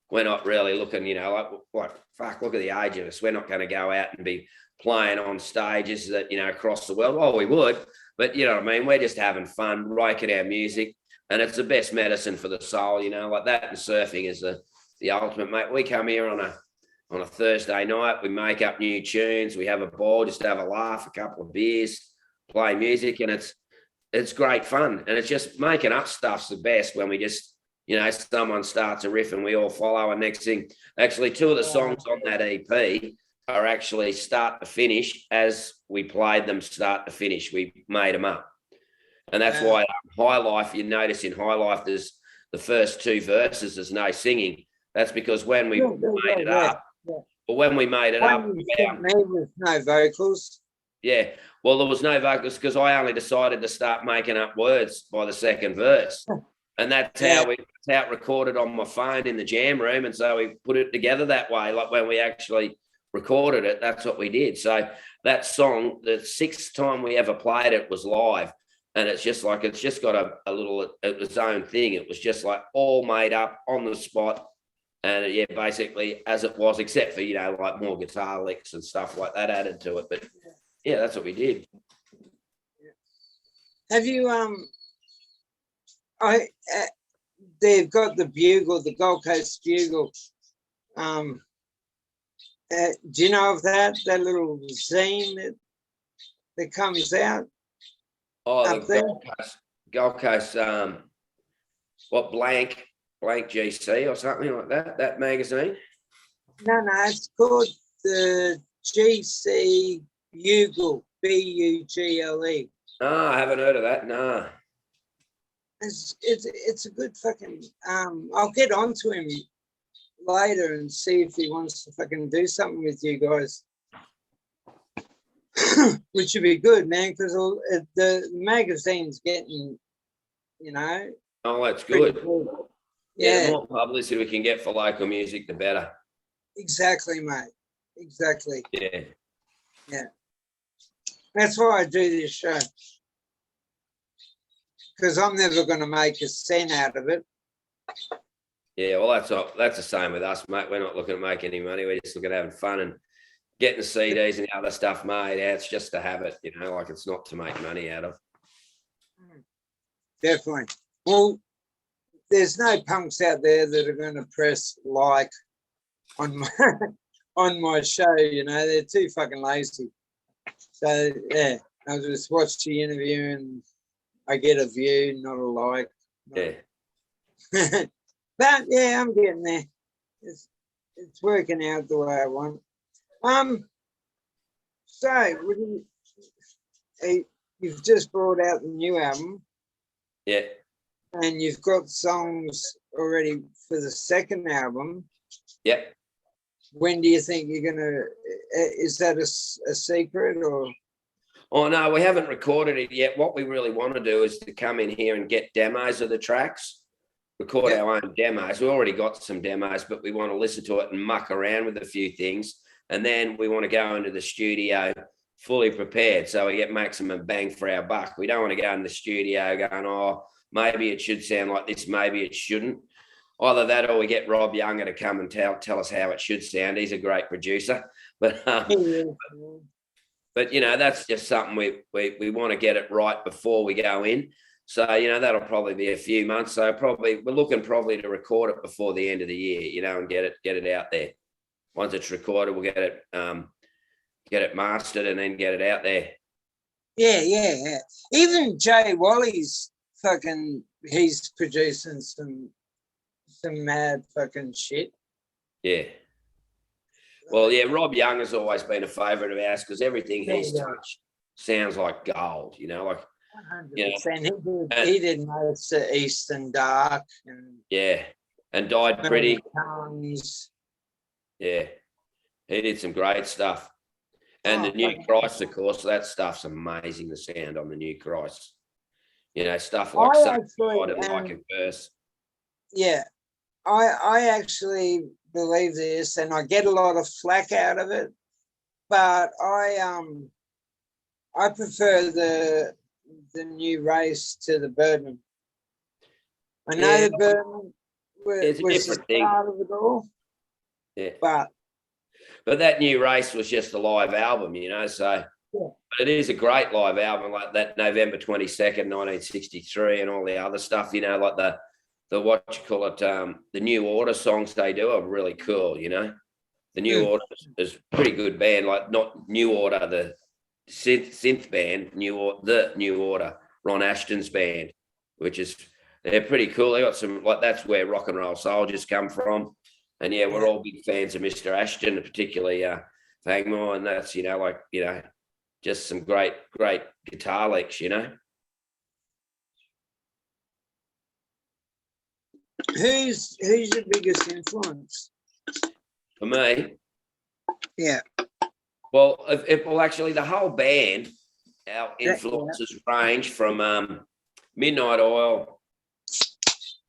we're not really looking, you know, like fuck, look at the age of us. We're not going to go out and be playing on stages that, you know, across the world. Well, we would, but you know what I mean? We're just having fun, raking our music, and it's the best medicine for the soul, you know, like that. And surfing is the ultimate, mate. We come here on a Thursday night, we make up new tunes, we have a ball, just have a laugh, a couple of beers, play music, and it's great fun. And it's just making up stuff's the best when we just someone starts a riff and we all follow. And next thing, actually, two of the songs on that EP are actually start to finish as we played them start to finish. We made them up. And that's why High Life, you notice in High Life, there's the first two verses, there's no singing. That's because when we made it up, with no vocals. Yeah. Well, there was no vocals because I only decided to start making up words by the second verse. And that's how it recorded on my phone in the jam room. And so we put it together that way. Like when we actually recorded it, that's what we did. So that song, the sixth time we ever played it was live. And it's just got a little its own thing. It was just like all made up on the spot. And yeah, basically as it was, except for, like more guitar licks and stuff like that added to it. But yeah, that's what we did. Have you, they've got the Bugle, the Gold Coast Bugle. Do you know of that little zine that comes out? Oh, the Gold Coast, what, blank GC or something like that magazine? No, it's called the GC Bugle, Bugle. No, I haven't heard of that, no. It's a good fucking, I'll get onto him later and see if he wants to fucking do something with you guys. Which would be good, man, because the magazine's getting, Oh, that's good. Yeah. The more publicity we can get for local music, the better. Exactly, mate. Exactly. Yeah. Yeah. That's why I do this show. Because I'm never going to make a cent out of it. Yeah, well, that's the same with us, mate. We're not looking to make any money. We're just looking at having fun and getting the CDs and the other stuff made. Yeah, it's just to have it, like it's not to make money out of. Definitely. Well, there's no punks out there that are going to press like on my show, they're too fucking lazy. So yeah, I just watch the interview and I get a view, not a like. Yeah. But yeah, I'm getting there. It's working out the way I want. So you've just brought out the new album. Yeah. And you've got songs already for the second album. Yep. When do you think you're gonna? Is that a secret or? Oh no, we haven't recorded it yet. What we really want to do is to come in here and get demos of the tracks, record our own demos. We've already got some demos, but we want to listen to it and muck around with a few things, and then we want to go into the studio fully prepared so we get maximum bang for our buck. We don't want to go in the studio going, oh, maybe it should sound like this, maybe it shouldn't. Either that or we get Rob Younger to come and tell us how it should sound. He's a great producer. But that's just something we want to get it right before we go in. So, that'll probably be a few months. So we're looking to record it before the end of the year, and get it out there. Once it's recorded, we'll get it mastered and then get it out there. Yeah. Even Jay Wally's he's producing some mad fucking shit. Yeah. Well, yeah, Rob Young has always been a favourite of ours because everything he's touched sounds like gold, like 100%. He did most of Eastern Dark and Died Pretty. Tongues. Yeah. He did some great stuff. And the New Christ, of course, that stuff's amazing, the sound on the New Christ. Stuff like like a verse. Yeah. I actually believe this, and I get a lot of flack out of it, but I prefer the new race to the Birdman. I know the Birdman was the start of it all. Yeah. But that new race was just a live album, so it is a great live album, like that November 22nd, 1963 and all the other stuff, like the what you call it, the New Order songs they do are really cool, The New Order is a pretty good band, like not New Order, the synth band, the New Order, Ron Ashton's band, which is They're pretty cool. They got some, like, that's where Rock and Roll Soldiers come from. And yeah, we're all big fans of Mr. Ashton, particularly Fangmore, and that's, just some great guitar licks, Who's your biggest influence? For me, Yeah. well, well, actually, the whole band, our influences range from Midnight Oil,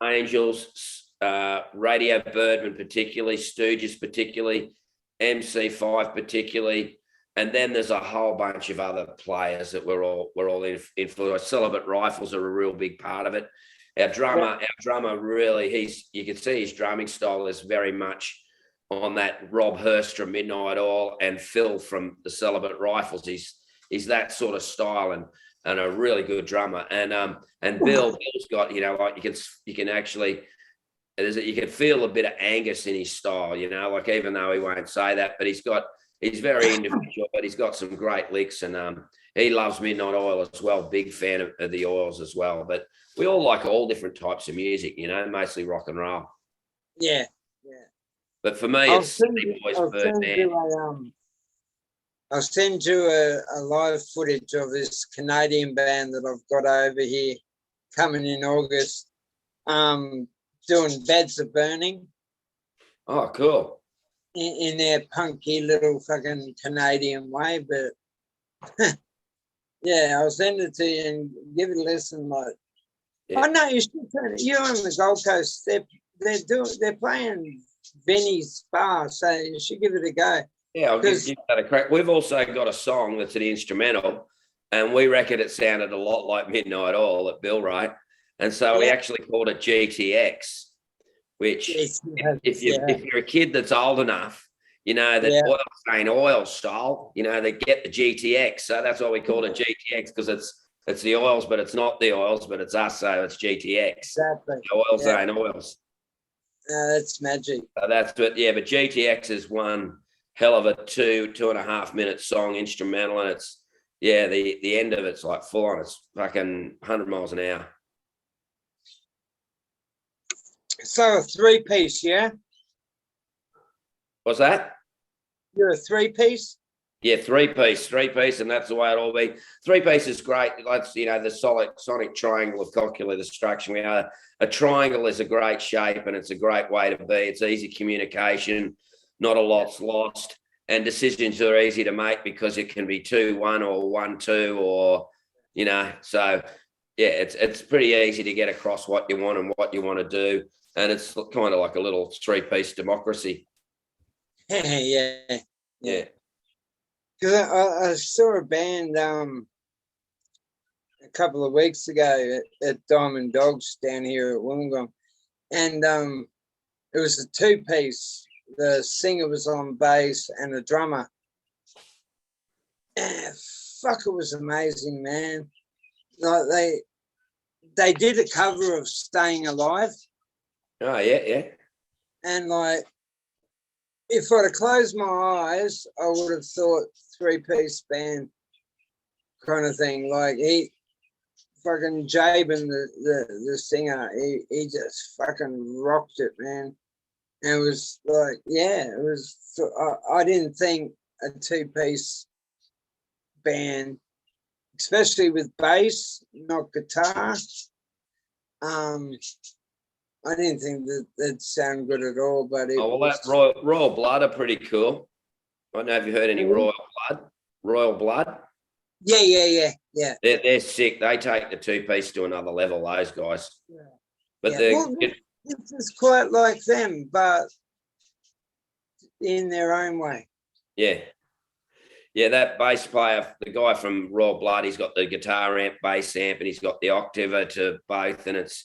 Angels, Radio Birdman, particularly Stooges, particularly MC5, particularly, and then there's a whole bunch of other players that we're all influenced. Celibate Rifles are a real big part of it. Our drummer really, you can see his drumming style is very much on that Rob Hurst from Midnight Oil and Phil from the Celibate Rifles. He's that sort of style and a really good drummer. And Bill's got, like you can actually, you can feel a bit of Angus in his style, like, even though he won't say that, but he's very individual, but he's got some great licks, and he loves Midnight Oil as well. Big fan of the Oils as well. But we all like all different types of music, mostly rock and roll. Yeah. But for me, it's City Boys, Birdman. I'll send you a live footage of this Canadian band that I've got over here coming in August, doing Beds of Burning. Oh, cool. In their punky little fucking Canadian way, but yeah, I'll send it to you and give it a listen. Like, yeah. Oh no, you should turn it. You're on the Gold Coast. They're playing Benny's Bar, so you should give it a go. Yeah, I'll give that a crack. We've also got a song that's an instrumental, and we reckon it sounded a lot like Midnight Oil at Bill Wright, and so we actually called it GTX. Which, if you're a kid that's old enough, that oils ain't oil style, they get the GTX. So that's why we call it GTX, because it's the oils, but it's not the oils, but it's us, so it's GTX. Exactly. The oils ain't oils. That's magic. So that's what, but GTX is one hell of a 2.5 minute song instrumental, and it's the end of it's like full on. It's fucking 100 miles an hour. So a 3-piece, yeah? What's that? You're a 3-piece? Yeah, 3-piece, and that's the way it'll be. 3-piece is great. That's, the solid sonic triangle of coccular destruction. A triangle is a great shape, and it's a great way to be. It's easy communication, not a lot's lost, and decisions are easy to make because it can be 2-1 or 1-2, or, so yeah, it's pretty easy to get across what you want and what you want to do. And it's kind of like a little 3-piece democracy. Yeah. Because I saw a band a couple of weeks ago at Diamond Dogs down here at Wollongong, and it was a 2-piece. The singer was on bass and a drummer. And fuck, it was amazing, man. Like they did a cover of Staying Alive. Oh, yeah. And like, if I'd have closed my eyes, I would have thought 3-piece band kind of thing. Like, he fucking Jabin, the singer, he just fucking rocked it, man. And it was like, it was, I didn't think a 2-piece band, especially with bass, not guitar, I didn't think that'd sound good at all, but that Royal Blood are pretty cool. I don't know if you heard any Royal Blood. Yeah. They're sick. They take the 2-piece to another level, those guys. Yeah. But this is quite like them, but in their own way. Yeah. Yeah, that bass player, the guy from Royal Blood, he's got the guitar amp, bass amp, and he's got the octaver to both, and it's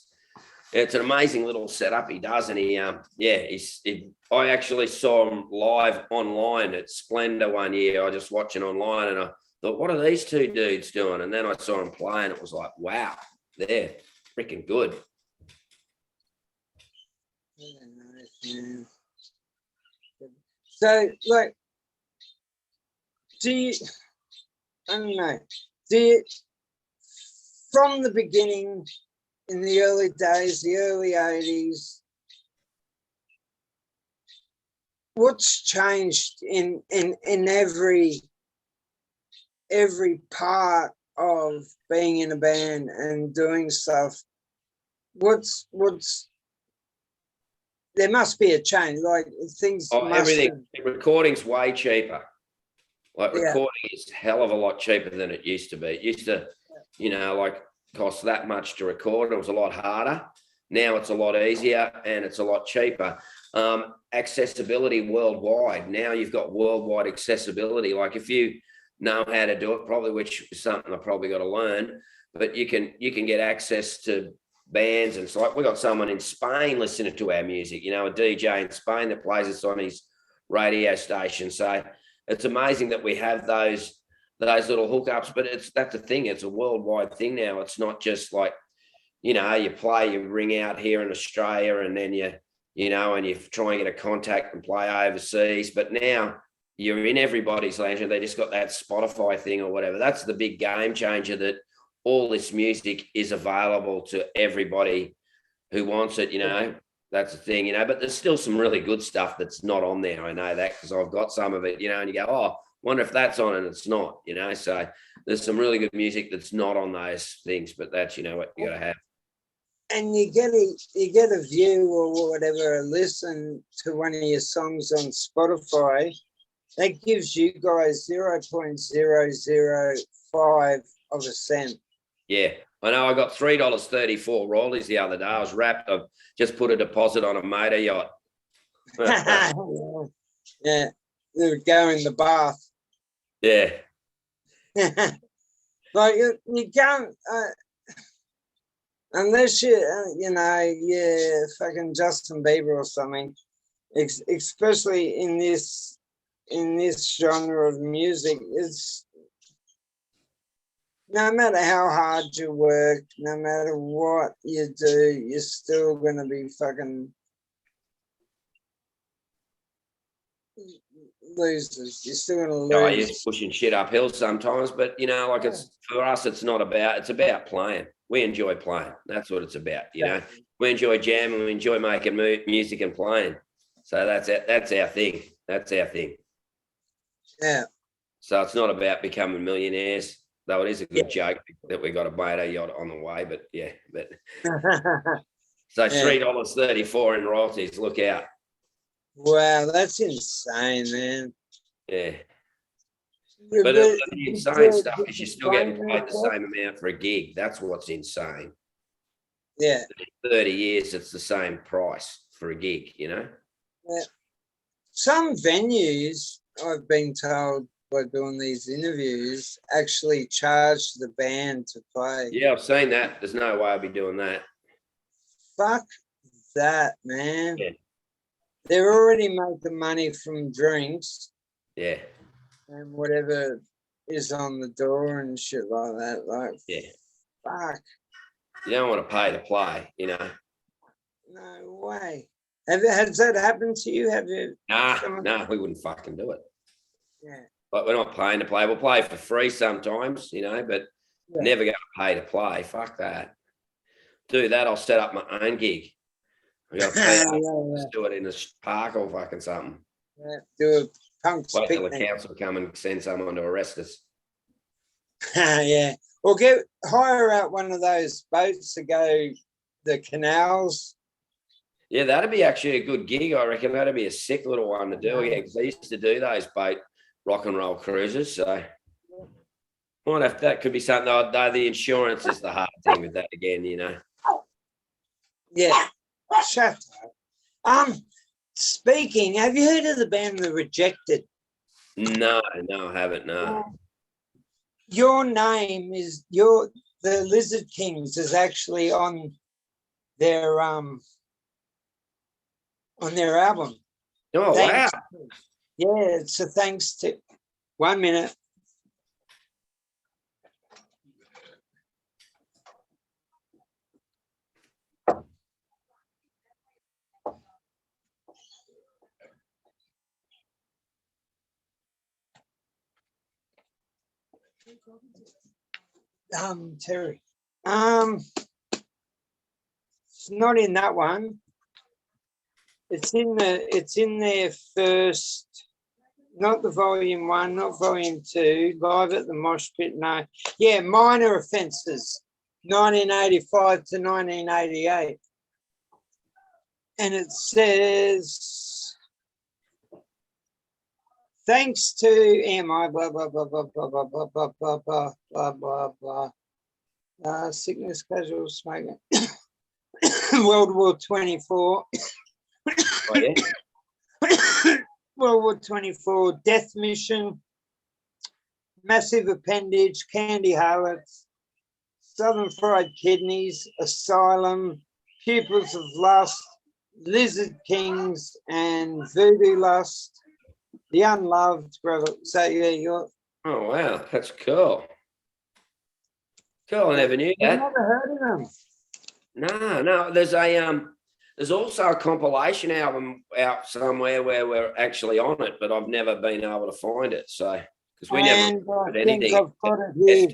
an amazing little setup he does. And I actually saw him live online at Splendor one year. I was just watching online, and I thought, what are these two dudes doing? And then I saw him play, and it was like, wow, they're freaking good. Yeah, nice, man. So, like, from the beginning, in the early days, the early 80s. What's changed in every part of being in a band and doing stuff? What's there must be a change, like things everything. Recording's way cheaper. Like Yeah. recording is a hell of a lot cheaper than it used to be. It used to, like cost that much to record. It was a lot harder. Now it's a lot easier and it's a lot cheaper. Accessibility worldwide. Now you've got worldwide accessibility. Like if you know how to do it, probably, which is something I probably got to learn, but you can get access to bands. And it's like we got someone in Spain listening to our music, a DJ in Spain that plays us on his radio station. So it's amazing that we have those little hookups, but that's the thing. It's a worldwide thing now. It's not just like, you ring out here in Australia and then and you try and get a contact and play overseas. But now you're in everybody's lounge and they just got that Spotify thing or whatever. That's the big game changer, that all this music is available to everybody who wants it, That's the thing, but there's still some really good stuff that's not on there. I know that because I've got some of it, and you go, oh, wonder if that's on and it's not, So there's some really good music that's not on those things, but that's, what you got to have. And you get a view or whatever, a listen to one of your songs on Spotify, that gives you guys 0.005 of a cent. Yeah, I know. I got $3.34 royalties the other day. I was wrapped. I've just put a deposit on a motor yacht. Yeah, they would go in the bath. Yeah. Like you can't, unless you're fucking Justin Bieber or something, especially in this genre of music. It's no matter how hard you work, no matter what you do, you're still gonna be fucking losers. You're still gonna lose. Oh, you're pushing shit uphill sometimes, but it's for us. It's not about. It's about playing. We enjoy playing. That's what it's about. We enjoy jamming. We enjoy making music and playing. So that's it. That's our thing. Yeah. So it's not about becoming millionaires, though it is a good joke that we got a motor yacht on the way. But so $3.34 in royalties. Look out. Wow, that's insane, man. Yeah. But the insane stuff is you're still getting paid the same amount for a gig. That's what's insane. Yeah. 30 years, it's the same price for a gig, Yeah. Some venues, I've been told by doing these interviews, actually charge the band to play. Yeah, I've seen that. There's no way I'd be doing that. Fuck that, man. Yeah. They're already making money from drinks. Yeah. And whatever is on the door and shit like that. Like, fuck. You don't want to pay to play, No way. Has that happened to you? Have you? Nah, we wouldn't fucking do it. Yeah. But we're not paying to play. We'll play for free sometimes, but never going to pay to play. Fuck that. Do that, I'll set up my own gig. I got to pay do it in a park or fucking something. Yeah, do a punk's Wait till the picnic. council come and send someone to arrest us. Yeah. Or hire out one of those boats to go the canals. Yeah, that'd be actually a good gig, I reckon. That'd be a sick little one to do. Yeah, because they used to do those boat rock and roll cruises. So that could be something. Though the insurance is the hard thing with that again, Yeah. Shut up. Speaking, have you heard of the band The Rejected? No, I haven't. No. Your name is the Lizard Kings is actually on their album. Oh, wow. Yeah, it's a thanks to 1 minute. Terry. It's not in that one. It's in their first, not the volume 1, not volume 2, Live at the Mosh Pit, no. Yeah, Minor Offences, 1985 to 1988. And it says, thanks to MI, blah, blah, blah, blah, blah, blah, blah, blah, blah, blah, blah, blah, blah. Sickness, casual smoking. World War 24. Oh, yeah. World War 24, Death Mission, Massive Appendage, Candy Harlots, Southern Fried Kidneys, Asylum, Pupils of Lust, Lizard Kings, and Voodoo Lust, The Unloved, brother. So, yeah, you're. Oh, wow. That's cool. Cool. I never knew that. I've never heard of them. No. There's also a compilation album out somewhere where we're actually on it, but I've never been able to find it. So, because we never put anything. I've got it here.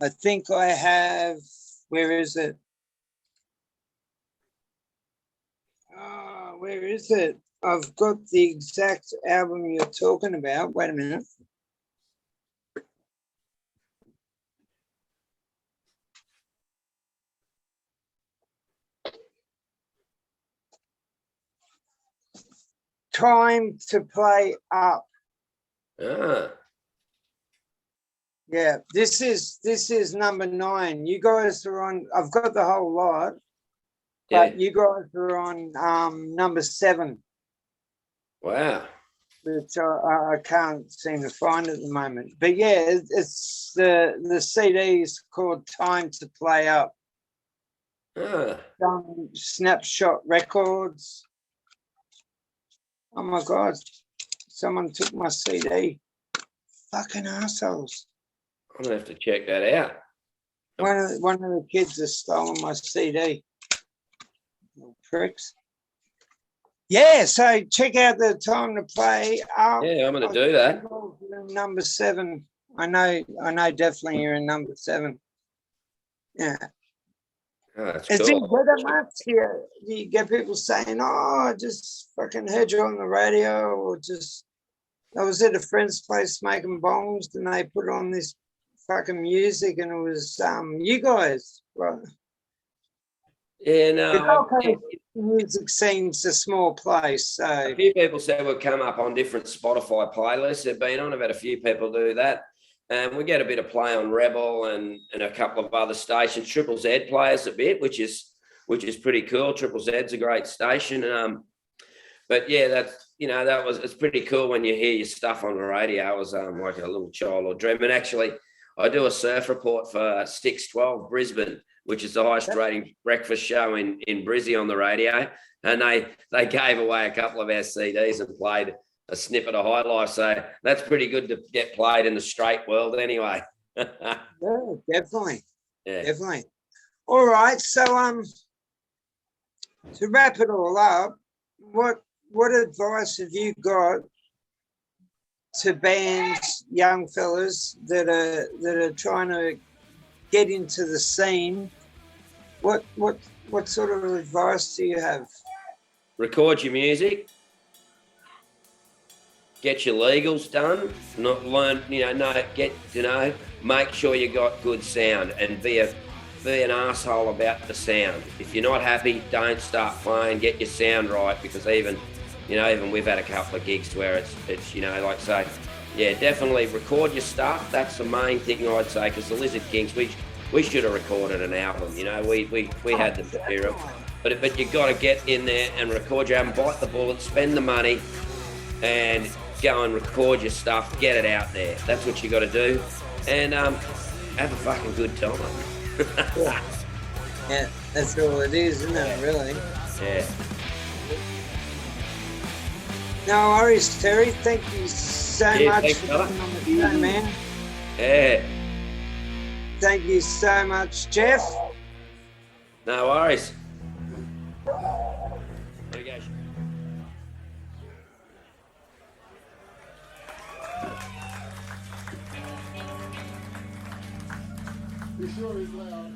I think I have. Where is it? Where is it? I've got the exact album you're talking about. Wait a minute. Time to Play Up. Ah. Yeah, this is number 9. You guys are on. I've got the whole lot, but you guys are on number 7. Wow. Which I can't seem to find at the moment. But yeah, it's the CD is called Time to Play Up. Ah. Snapshot Records. Oh my God! Someone took my CD. Fucking assholes. I'm gonna have to check that out. One of the kids has stolen my CD. Little pricks. Yeah, so check out the Time to Play Up. Yeah, I'm gonna do that. Number 7. I know definitely you're in number 7. Yeah. Oh, that's It's cool. in weather months here. You get people saying, "Oh, I just fucking heard you on the radio," or just I was at a friend's place smoking bongs and they put on this fucking music and it was you guys. Right? Yeah, no. Music scene's a small place, so A few people said we'll come up on different Spotify playlists they've been on. I've had a few people do that. And we get a bit of play on Rebel and a couple of other stations. Triple Z plays a bit, which is pretty cool. Triple Z's a great station. But yeah, it's pretty cool when you hear your stuff on the radio. I was like a little childhood dream. And actually, I do a surf report for 612 Brisbane, which is the highest rating breakfast show in Brizzy on the radio. And they gave away a couple of our CDs and played a snippet of High Life. So that's pretty good to get played in the straight world anyway. Yeah, definitely. Yeah. Definitely. All right. So to wrap it all up, what advice have you got to bands, young fellas that are trying to get into the scene? What sort of advice do you have? Record your music. Get your legals done. Make sure you got good sound and be an asshole about the sound. If you're not happy, don't start playing. Get your sound right, because even we've had a couple of gigs where it's like say, yeah, definitely record your stuff. That's the main thing I'd say, because the Lizard Kings, we should have recorded an album. We had the material, but you got to get in there and record your album, bite the bullet, spend the money, and go and record your stuff. Get it out there. That's what you got to do, and have a fucking good time. Yeah, that's all it is, isn't it? Really? Yeah. No worries, Terry. Thank you so much thanks, for coming on the show, man. Yeah. Thank you so much, Jeff. No worries. There you go. You sure he's loud?